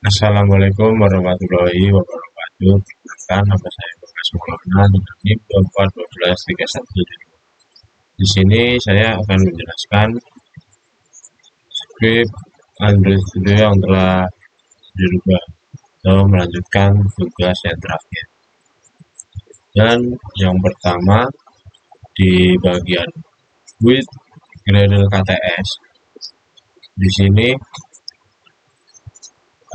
Assalamualaikum warahmatullahi wabarakatuh. Perkenalkan, nama saya Bagas Maulana dengan NIM 241231. Di sini saya akan menjelaskan script Android Studio yang telah dirubah atau melanjutkan tugas yang terakhir. Dan yang pertama di bagian with Gradle KTS. Di sini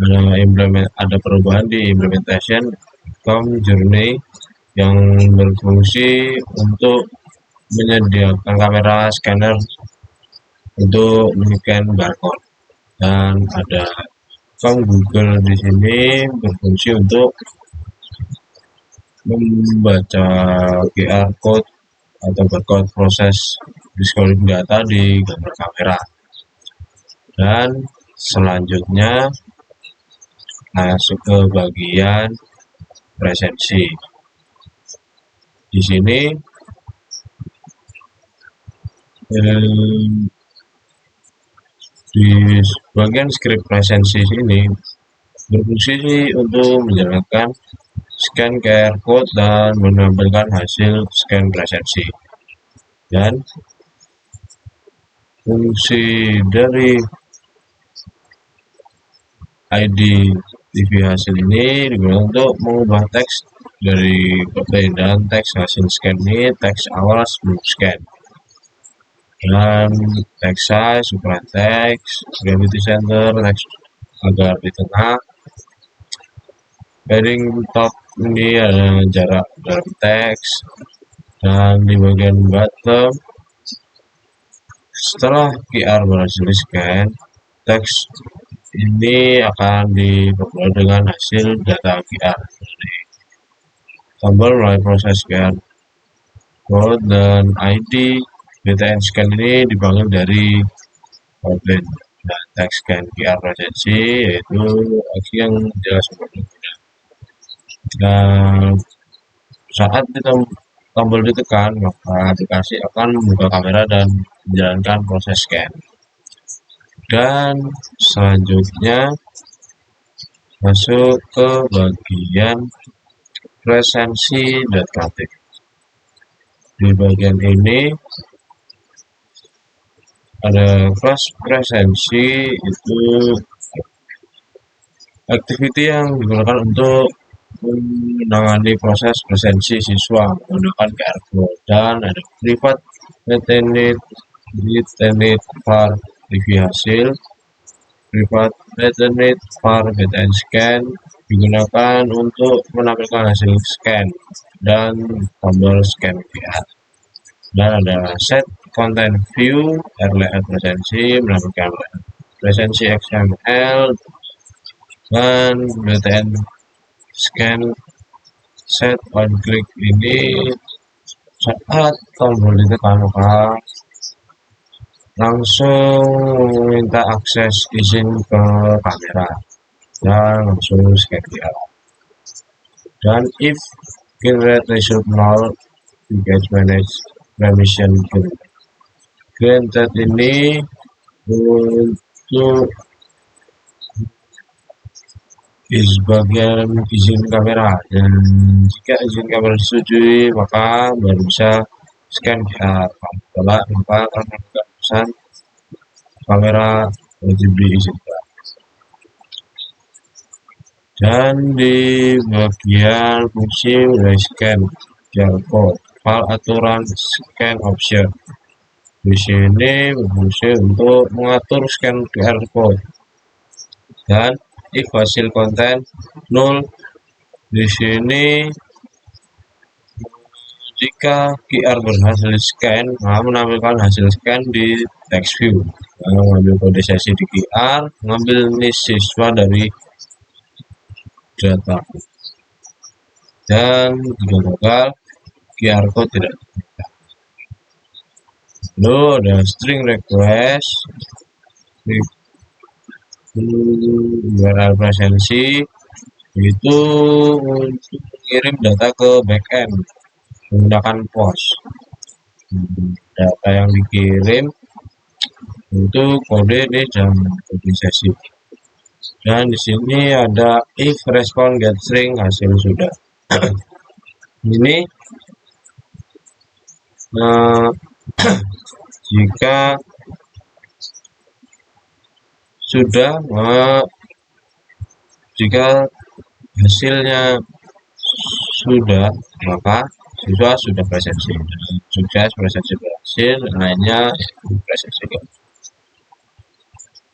ada perubahan di implementation journey yang berfungsi untuk menyediakan kamera scanner untuk men-scan barcode, dan ada Google di sini berfungsi untuk membaca QR code atau barcode proses disclosing data di gambar kamera. Dan selanjutnya masuk ke bagian presensi. Di sini di bagian script presensi ini berfungsi untuk menjalankan scan QR code dan menampilkan hasil scan presensi. Dan fungsi dari ID TV hasil ini digunakan untuk mengubah teks dari kode dan teks hasil scan ini teks awal sebelum scan, dan text size, ukuran teks, gravity center, teks agar di tengah, padding top ini ada jarak dalam teks, dan di bagian bottom setelah QR berhasil di scan, teks ini akan diperoleh dengan hasil data QR dari tombol mulai proses QR code, dan ID BTN scan ini dibangun dari outline dan teks scan QR presensi, yaitu aksi yang jelas pengguna. Dan saat tombol ditekan, maka aplikasi akan membuka kamera dan menjalankan proses scan. Dan selanjutnya masuk ke bagian presensi dan praktik. Di bagian ini ada kelas presensi, itu activity yang digunakan untuk menangani proses presensi siswa menggunakan QR code, dan ada private Ethernet var review hasil, private Ethernet var BTN scan digunakan untuk menampilkan hasil scan dan tombol scan QR. Dan ada set content view layout presensi menampilkan presensi XML, dan BTN scan set on click ini saat tombol ditekan maka langsung minta akses izin ke kamera dan langsung scan QR. Dan if generate result null, engage manage permission granted ini untuk bagian izin kamera, dan jika izin kamera disetujui maka baru bisa scan QR. Setelah maka akan melakukan pesan kamera wajib diizinkan. Dan di bagian fungsi mulai scan QR code, file aturan scan option. Di sini berfungsi untuk mengatur scan QR code. Dan if hasil konten nol, di sini jika QR berhasil scan, maka menampilkan hasil scan di text view. Mengambil kode sesi di QR, mengambil list siswa dari data, dan jika gagal QR code tidak ditemukan. Lalu ada string request URL presensi, itu untuk mengirim data ke backend menggunakan POS. Data yang dikirim untuk kode ini dan kode sesi. Dan di sini ada if respon get string hasil sudah. Ini eh, jika sudah jika hasilnya sudah, maka siswa sudah presensi. Sukses presensi berhasil, lainnya presensi.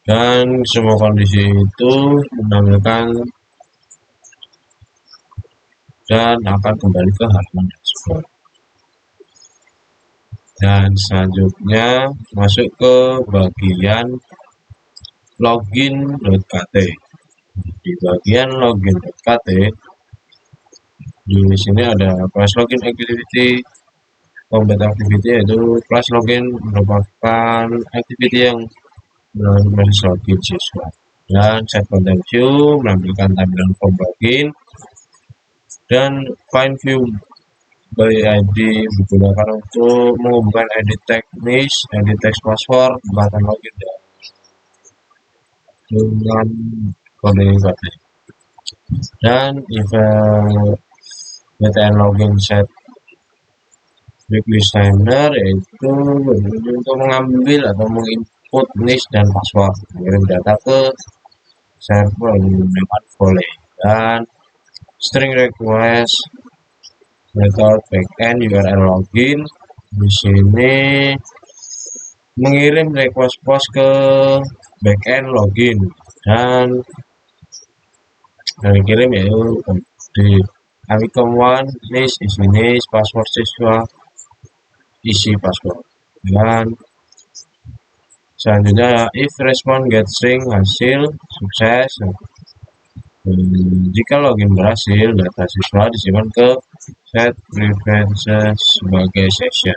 Dan semua kondisi itu menampilkan dan akan kembali ke halaman dashboard. Dan selanjutnya masuk ke bagian login.kt. Di bagian login.kt di sini ada class login activity, combat activity, yaitu class login merupakan activity yang melalui proses login siswa. Dan set content view menampilkan tampilan form login, dan find view by ID digunakan untuk menghubungkan edit teknis, edit text password, button login dengan kode baterai. Dan event BTN login set weekly signer yaitu untuk mengambil atau menginput niche dan password, mengirim data ke server menggunakan volley. Dan string request method backend URL login di sini mengirim request post ke backend login, dan yang dikirim yaitu di Amicom One list isi niche, password siswa, isi password. Dan selanjutnya if respond get string hasil sukses. Jika login berhasil, data siswa disimpan ke set preferences sebagai session.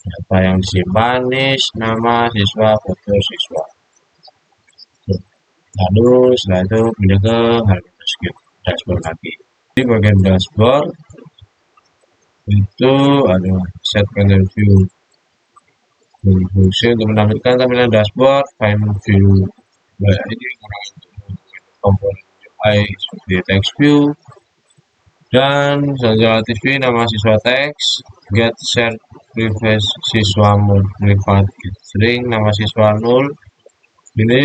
Data yang disimpan niche, nama siswa, foto siswa. Lalu setelah itu pindah ke halaman dashboard lagi. Di bagian dashboard itu ada set content view, fungsi untuk menampilkan tampilan dashboard, find view. Nah, ini komponen UI seperti text view, dan selanjutnya TV nama siswa teks, get share previous siswa mode privat string nama siswa 0. Ini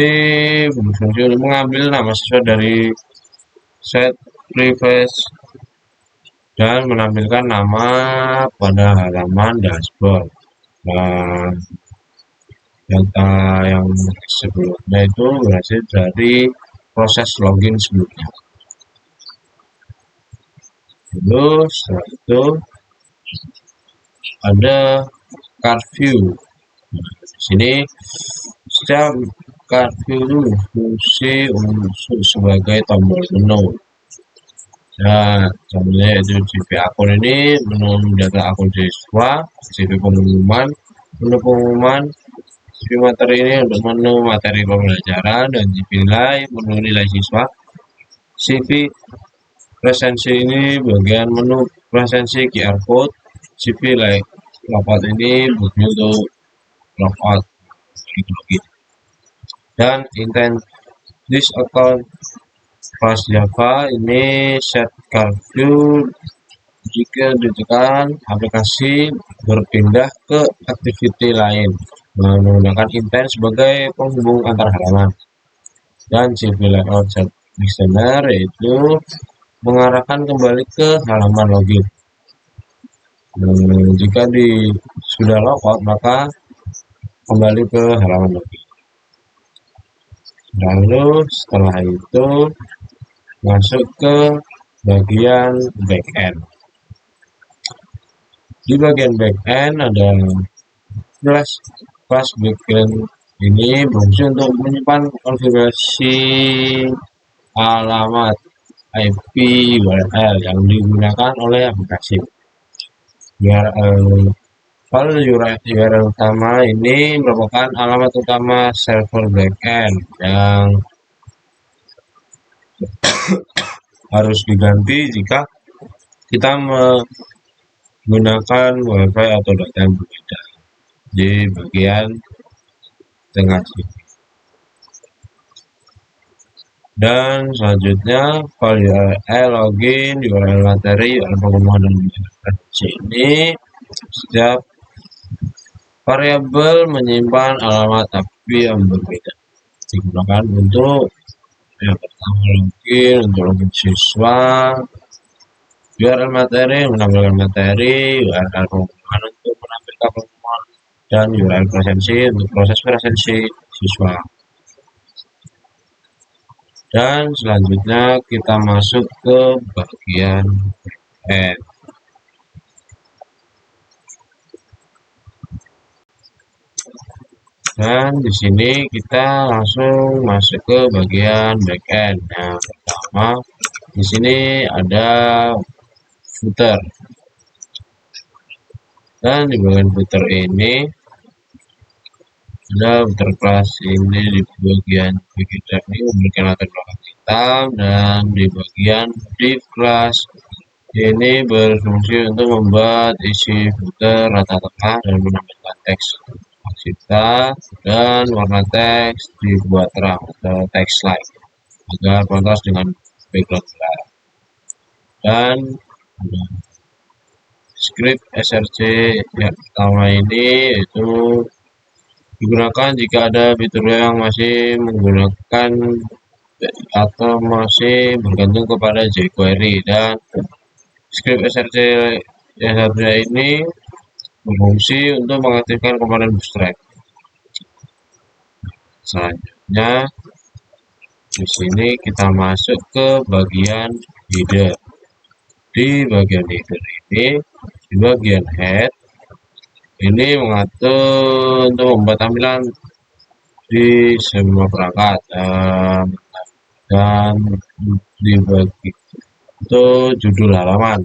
berfungsi untuk mengambil nama siswa dari set previous dan menampilkan nama pada halaman dashboard. Nah, data yang sebelumnya itu berhasil dari proses login sebelumnya. Lalu setelah itu ada card view. Nah, di sini setiap card view itu fungsi untuk sebagai tombol menu. Nah, contohnya yaitu CV akun ini menu data akun siswa, CV pengumuman, menu pengumuman, CV materi ini untuk menu materi pembelajaran, dan CV nilai menu nilai siswa. CV presensi ini bagian menu presensi QR code. CV like logout ini bagian untuk logout login. Dan intent this account kelas Java ini set card view jika ditekan aplikasi berpindah ke activity lain menggunakan intent sebagai penghubung antar halaman. Dan CV layout set listener yaitu mengarahkan kembali ke halaman login. Jika sudah logout maka kembali ke halaman login. Lalu setelah itu masuk ke bagian backend. Di bagian backend ada class backend ini berfungsi untuk menyimpan konfigurasi alamat IP URL yang digunakan oleh aplikasi. File URL utama ini merupakan alamat utama server backend yang harus diganti jika kita menggunakan WiFi atau data yang berbeda. Di bagian tengah sini. Dan selanjutnya file URL login, URL materi, URL pengumuman dan referensi. Ini setiap variabel menyimpan alamat tapi yang berbeda. Digunakan untuk yang pertama login, untuk login siswa, URL materi menampilkan materi, URL pengumuman untuk menampilkan pengumuman, dan URL presensi untuk proses presensi siswa. Dan selanjutnya kita masuk ke bagian backend. Dan di sini kita langsung masuk ke bagian backend. Yang pertama di sini ada footer. Dan di bagian footer ini ada footer class ini di bagian backend ini memberikan latar belakang hitam, dan di bagian div class ini berfungsi untuk membuat isi footer rata tengah dan menambahkan teks kita, dan warna teks dibuat terang atau text light agar kontras dengan background gelap. Dan script src yang pertama ini itu digunakan jika ada fitur yang masih menggunakan atau masih bergantung kepada jQuery, dan script src yang satunya ini berfungsi untuk mengaktifkan komponen bootstrap. Selanjutnya di sini kita masuk ke bagian header. Di bagian header ini, di bagian head ini mengatur untuk membuat tampilan di semua perangkat, dan dibagi itu judul halaman.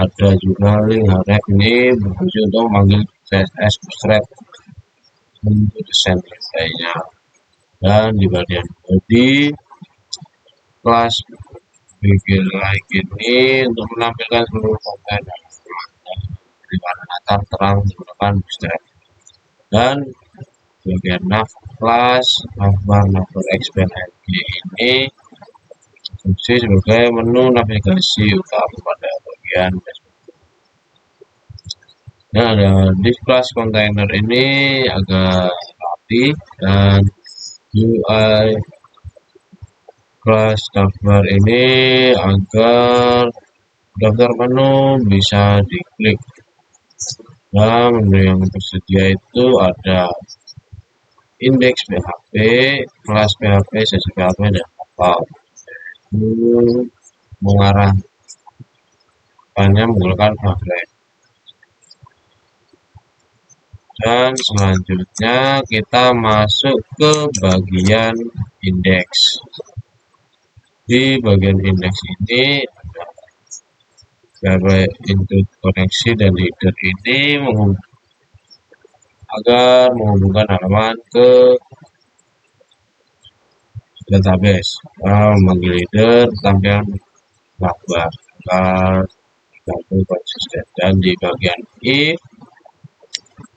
Ada juga link href ini berfungsi untuk memanggil CSS bootstrap untuk desain lainnya. Dan di bagian body kelas bikin like ini untuk menampilkan seluruh konten di warna latar terang menggunakan bootstrap. Dan bagian nav kelas navbar navbar expand ini fungsi sebagai menu navigasi utama pada bagian dashboard. Dan ada div class container ini agak rapi, dan UI kelas navbar ini agar daftar menu bisa diklik. Nah, menu yang tersedia itu ada indeks PHP, kelas PHP, sesi PHP, dan apa mengarah hanya menggunakan background. Dan selanjutnya kita masuk ke bagian indeks. Di bagian indeks ini ada include koneksi dan header ini agar menghubungkan halaman ke database. Memanggil header tampilan navbar agar konsisten. Dan di bagian if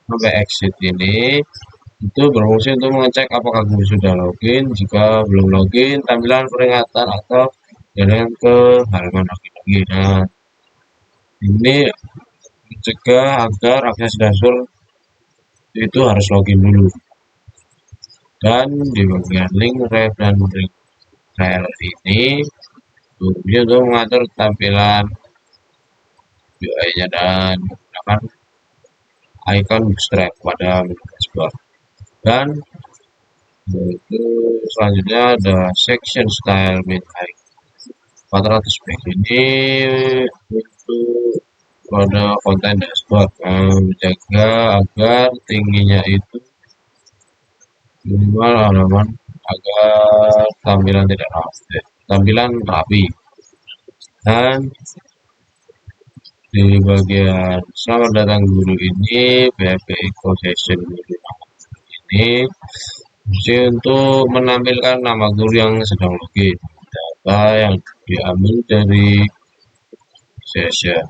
sampai exit ini itu berfungsi untuk mengecek apakah Google sudah login. Jika belum login, tampilan peringatan atau jalan ke halaman lagi. Nah, ini mencegah agar akses dashboard itu harus login dulu. Dan di bagian link ref dan link rel ini berfungsi untuk mengatur tampilan UI-nya dan menggunakan icon bootstrap pada dashboard. Dan itu selanjutnya ada section style with height 400 pix ini untuk pada konten dashboard, menjaga agar tingginya itu minimal halaman agar tampilan rapi. Dan di bagian selamat datang guru ini PHP Eco Session guru ini fungsi untuk menampilkan nama guru yang sedang login, data yang diambil dari session.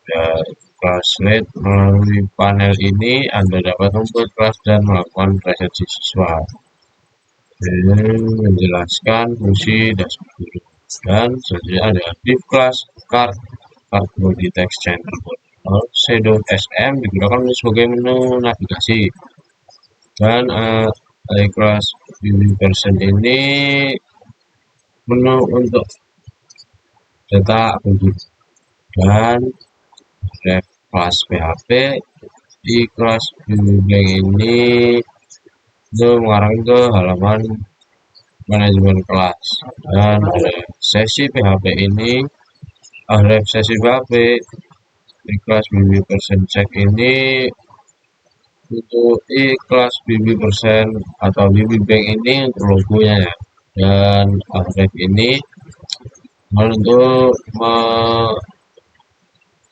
Dan classmate melalui panel ini Anda dapat membuat kelas dan melakukan presensi siswa. menjelaskan fungsi dashboard guru. Dan selanjutnya ada div class card body text center body shadow SM digunakan sebagai menu navigasi. Dan iClass view version ini menu untuk data akun. Dan ref kelas PHP di kelas bimbing ini itu mengarah ke halaman manajemen kelas. Dan ada sesi PHP ini ref sesi PHP di kelas bimbing persen check ini untuk di kelas bimbing persen atau bimbing bank ini untuk logonya ya. Dan ref ini untuk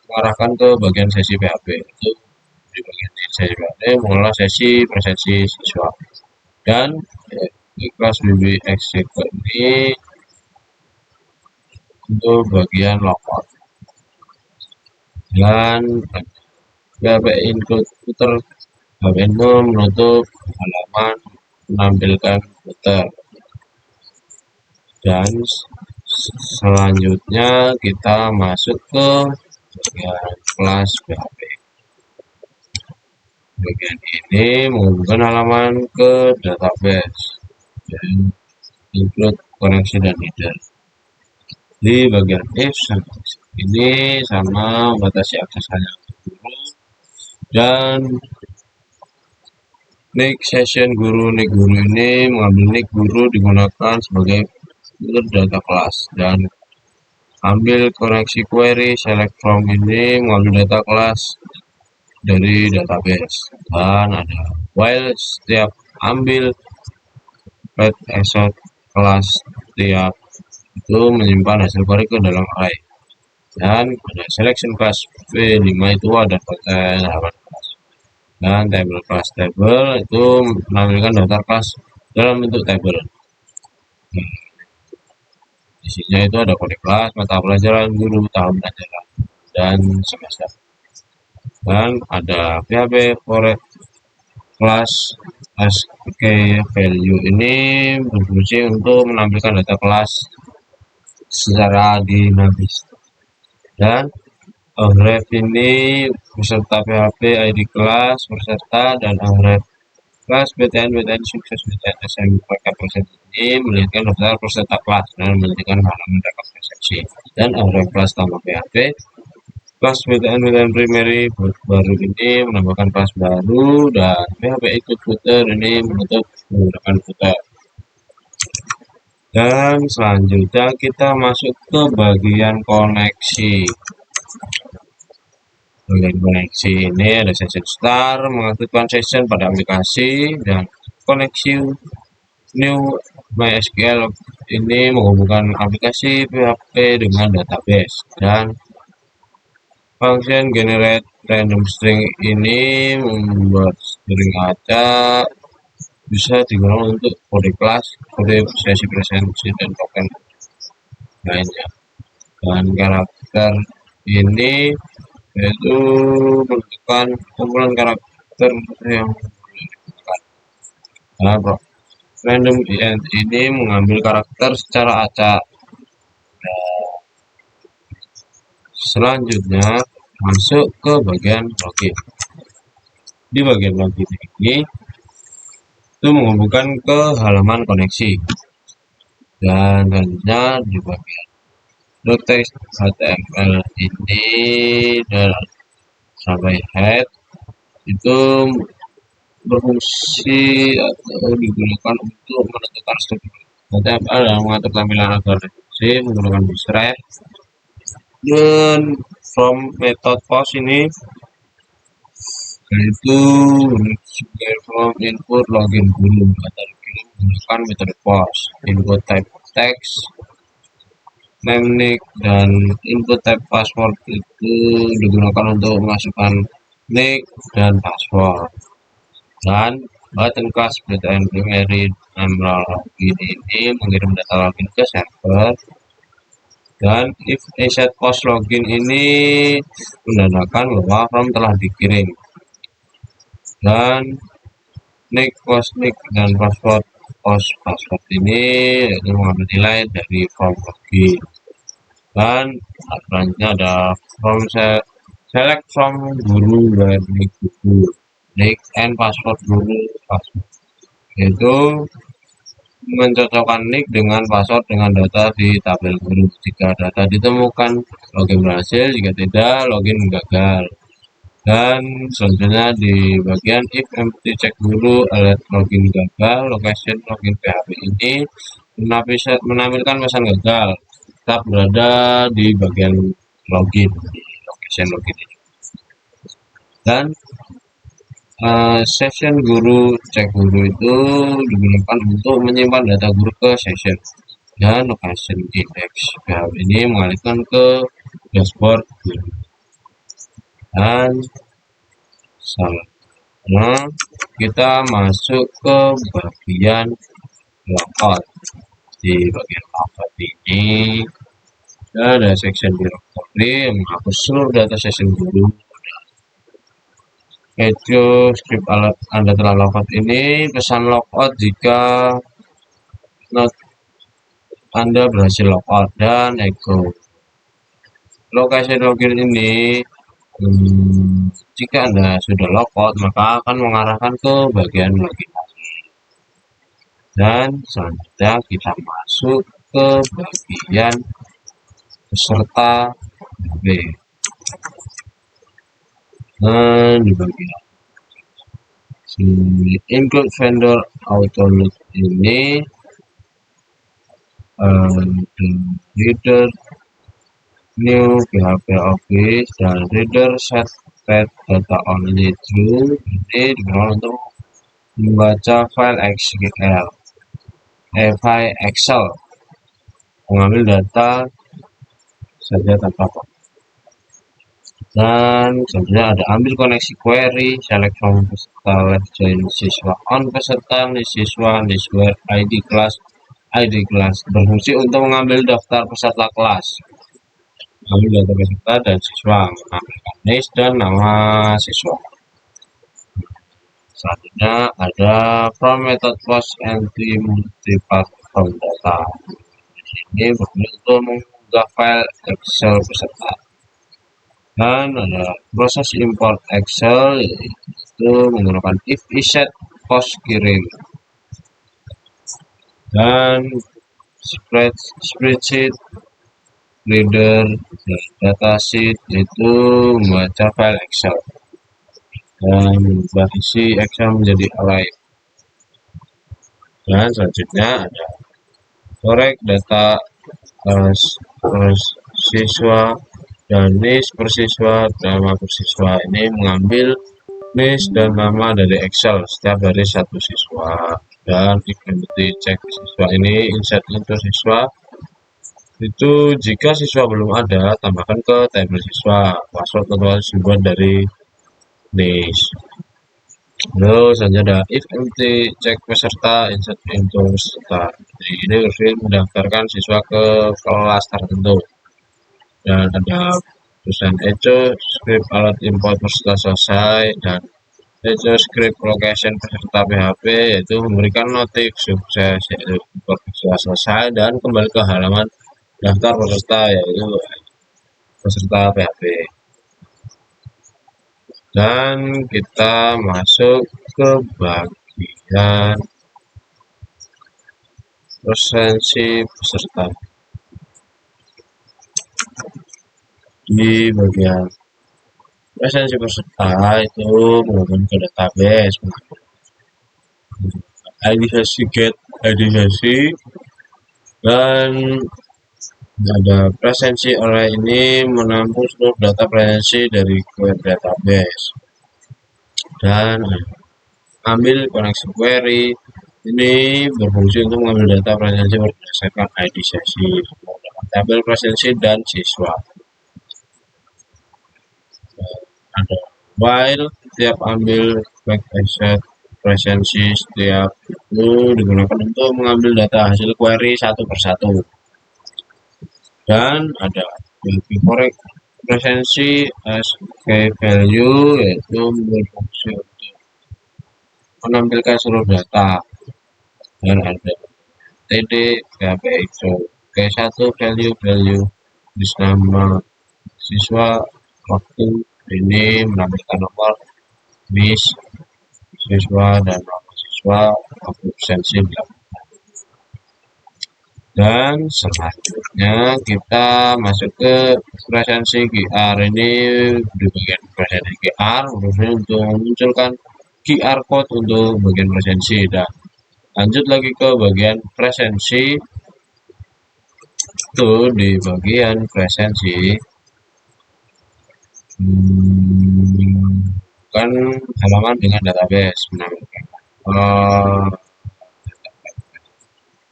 mengarahkan ke bagian sesi PHP itu di bagian sesi PHP mengelola sesi persepsi siswa. Dan di kelas BB Executive ini untuk bagian logout. Dan PHP include footer PHP itu menutup halaman menampilkan footer. Dan selanjutnya kita masuk ke bagian kelas PHP. Bagian ini menghubungkan halaman ke database dan include koneksi dan header. Di bagian if ini sama membatasi akses hanya guru. Dan nick session guru ini mengambil nick guru digunakan sebagai filter data kelas. Dan ambil koneksi query select from ini mengambil data kelas dari database. Dan ada while setiap ambil read exit kelas setiap itu menyimpan hasil query ke dalam array. Dan ada selection class V5 itu ada konten halaman kelas. Dan table class table itu menampilkan daftar kelas dalam bentuk table. Isinya itu ada kode kelas, mata pelajaran, guru, tahun pelajaran, dan semester. Dan ada PHP for kelas value ini berfungsi untuk menampilkan data kelas secara dinamis. Dan ref ini beserta PHP ID kelas peserta dan ref kelas BTN sukses BTN SMK persen ini melihatkan daftar peserta kelas dan menjadikan halaman rekap persepsi. Dan ref kelas tambah PHP kelas BTN primary baru ini menambahkan kelas baru. Dan PHP ikut footer ini menutup menggunakan footer. Dan selanjutnya kita masuk ke bagian koneksi. Bagian koneksi ini ada session start mengaktifkan session pada aplikasi, dan koneksi new MySQL ini menghubungkan aplikasi PHP dengan database. Dan function generate random string ini membuat string acak bisa digunakan untuk kode kelas, kode sesi presentasi, dan token lainnya. Dan karakter ini yaitu menentukan kumpulan karakter yang digunakan. Nah, random int ini mengambil karakter secara acak. Selanjutnya masuk ke bagian login. Di bagian login ini itu menghubungkan ke halaman koneksi. Dan selanjutnya di bagian text HTML ini dan sampai head itu berfungsi atau digunakan untuk menentukan struktur HTML dan mengatur tampilan agar responsive menggunakan bootstrap. Dan from method post ini yaitu from input login guru atau menggunakan metode post, input type text, name, nick, dan input type password itu digunakan untuk memasukkan nick dan password. Dan button class BTN primary login ini mengirim data login ke server. Dan if asset post login ini menandakan bahwa form telah dikirim. Dan nick, post nick, dan password post password ini yaitu mengambil nilai dari form login. Dan selanjutnya ada from select from guru where nick guru, nick and password guru password, yaitu mencocokkan nick dengan password dengan data di tabel guru. Jika data ditemukan, login berhasil, jika tidak, login gagal. Dan selanjutnya di bagian if empty check guru alert login gagal, location login PHP ini menampilkan pesan gagal tetap berada di bagian login, di location login ini. Dan session guru cek guru itu digunakan untuk menyimpan data guru ke session, dan location index PHP ini mengalihkan ke dashboard guru. Dan selanjutnya kita masuk ke bagian logout. Di bagian logout ini ada section directory yang menghapus seluruh data session guru. Echo script alert Anda telah logout ini pesan logout jika Anda berhasil logout, dan echo location login ini jika Anda sudah logout maka akan mengarahkan ke bagian login. Dan selanjutnya kita masuk ke bagian peserta PHP. Dan di bagian include vendor autoload ini reader new PHP office dan reader set data only true ini digunakan untuk membaca file Excel, mengambil data saja tanpa kode. Dan selanjutnya ada ambil koneksi query, select from peserta left join siswa on peserta list siswa list where ID class berfungsi untuk mengambil daftar peserta kelas, mengambil data peserta dan siswa, menambahkan list dan nama siswa. Selanjutnya ada from method post entry multipart from data. Ini berfungsi untuk mengunggah file Excel peserta. Dan ada proses import Excel, yaitu menggunakan if iset post kirim. Dan spreadsheet reader dan datasheet itu membaca file Excel dan mengubah isi Excel menjadi array. Dan selanjutnya ada correct data siswa dan list persiswa, nama persiswa ini mengambil list dan nama dari Excel setiap dari satu siswa. Dan empty check siswa ini insert into siswa itu jika siswa belum ada, tambahkan ke tabel siswa, password atau dibuat dari list. Lalu selanjutnya ada if empty check peserta insert into peserta. Jadi ini berfungsi mendaftarkan siswa ke kelas tertentu. Dan ada tulisan echo script alert import peserta selesai, dan echo script location peserta PHP yaitu memberikan notif sukses, yaitu import peserta selesai dan kembali ke halaman daftar peserta yaitu peserta PHP. Dan kita masuk ke bagian presensi peserta. Di bagian presensi peserta itu menggunakan ke database, ID sesi get ID sesi, dan ada presensi array ini menampung seluruh data presensi dari query database. Dan ambil koneksi query ini berfungsi untuk mengambil data presensi berdasarkan ID sesi, tabel presensi dan siswa. Ada while setiap ambil back asset presensi setiap itu digunakan untuk mengambil data hasil query satu persatu. Dan ada correct presensi as key value, yaitu berfungsi untuk menampilkan seluruh data dan ada TD, PHP ISO, K1 value, list nama siswa, waktu, ini menampilkan nomor NIS siswa dan nama siswa, absensi. Dan selanjutnya kita masuk ke presensi QR. Ini di bagian presensi QR khususnya untuk memunculkan QR code untuk bagian presensi. Dan lanjut lagi ke bagian presensi, itu di bagian presensi kan halaman dengan database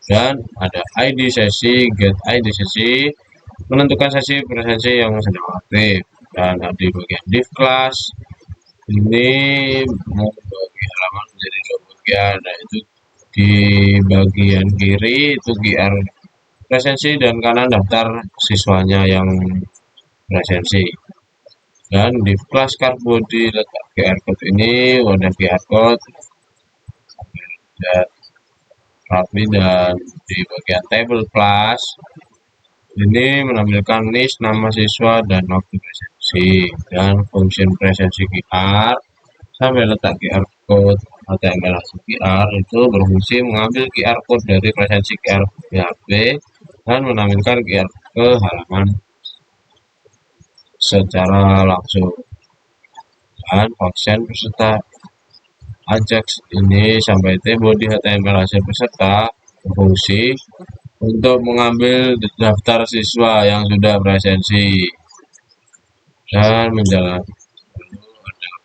dan ada ID sesi, get ID sesi, menentukan sesi presensi yang sedang aktif, dan di bagian div class ini membagi halaman menjadi dua bagian, yaitu di bagian kiri itu QR presensi dan kanan daftar siswanya yang presensi. Dan di class card body letak QR code ini, wadah QR code dan rapi, dan di bagian table class ini menampilkan list nama siswa dan waktu presensi, dan fungsi presensi QR sampai letak QR code HTML QR itu berfungsi mengambil QR code dari presensi QR PHP dan menampilkan QR ke halaman secara langsung. Dan function peserta Ajax ini sampai body HTML hasil peserta berfungsi untuk mengambil daftar siswa yang sudah presensi dan menjalankan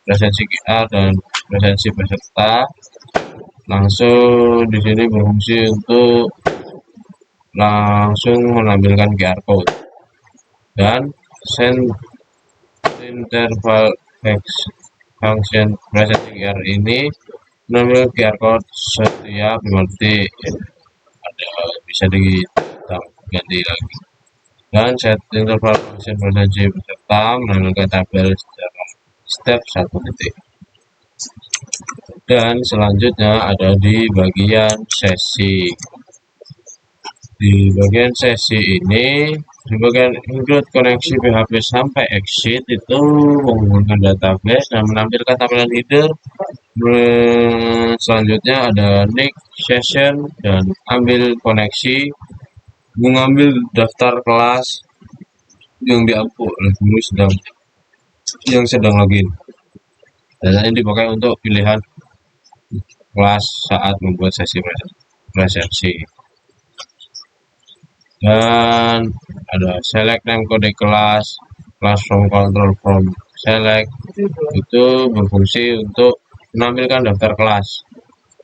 presensi QR dan presensi peserta. Langsung di sini berfungsi untuk langsung menampilkan QR code, dan send interval function presensi QR ini mengambil QR code setiap 5 detik, ada bisa diganti lagi. Dan set interval function presensi peserta menampilkan tabel secara step 1 detik. Dan selanjutnya ada di bagian sesi. Di bagian sesi ini, di bagian include koneksi PHP sampai exit itu menghubungkan database dan menampilkan tampilan header. Selanjutnya ada next session dan ambil koneksi, mengambil daftar kelas yang diampu oleh guru yang sedang login. Dan ini dipakai untuk pilihan kelas saat membuat sesi presensi. Dan ada select name kode kelas from control from select, itu berfungsi untuk menampilkan daftar kelas.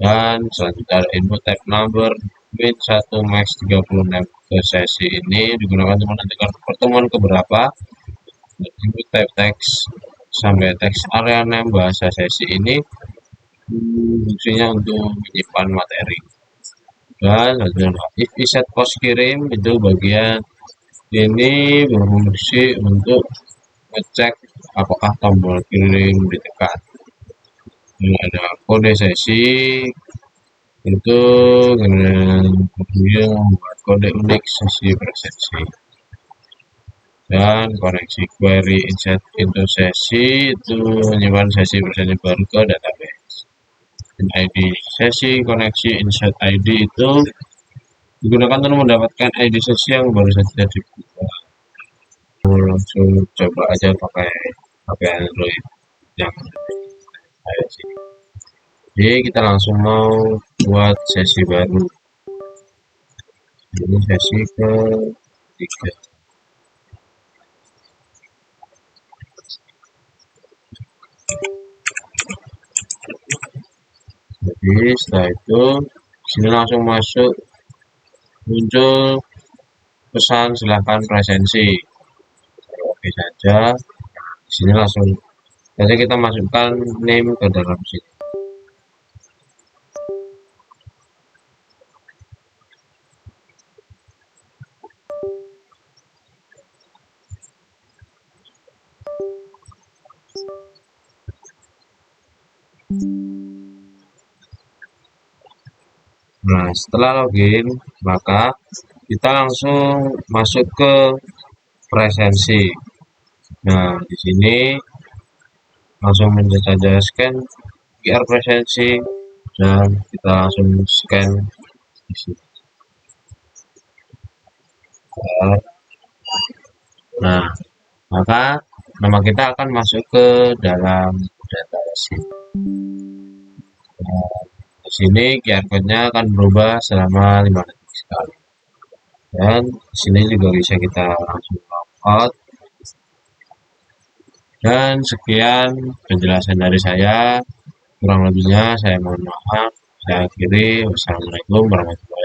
Dan selanjutnya ada input type number min 1 max 36 ke sesi ini digunakan untuk menentukan pertemuan keberapa. Input type text sampai text area name bahasa sesi ini fungsinya untuk menyimpan materi. Dan if set post kirim itu bagian ini berfungsi untuk ngecek apakah tombol kirim ditekan. Ini ada kode sesi, itu kemudian membuat kode unik sesi presensi. Dan koneksi query insert into sesi itu menyimpan sesi presensi baru ke database. Dan ID sesi koneksi insert ID itu digunakan untuk mendapatkan ID sesi yang baru saja dibuka. Langsung coba aja pakai Android yang saya sini. Jadi kita langsung mau buat sesi baru. Ini sesi ke-3. Jadi setelah itu sini langsung masuk, muncul pesan silahkan presensi. Oke saja. Di sini langsung saja kita masukkan name ke dalam sini. Nah, setelah login, maka kita langsung masuk ke presensi. Nah, di sini langsung mencet saja scan QR presensi dan kita langsung scan di sini. Nah, maka nama kita akan masuk ke dalam data sheet. Nah, di sini QR code-nya akan berubah selama 5 detik sekali. Dan di sini juga bisa kita langsung logout. Dan sekian penjelasan dari saya. Kurang lebihnya saya mohon maaf. Saya akhiri. Wassalamualaikum warahmatullahi wabarakatuh.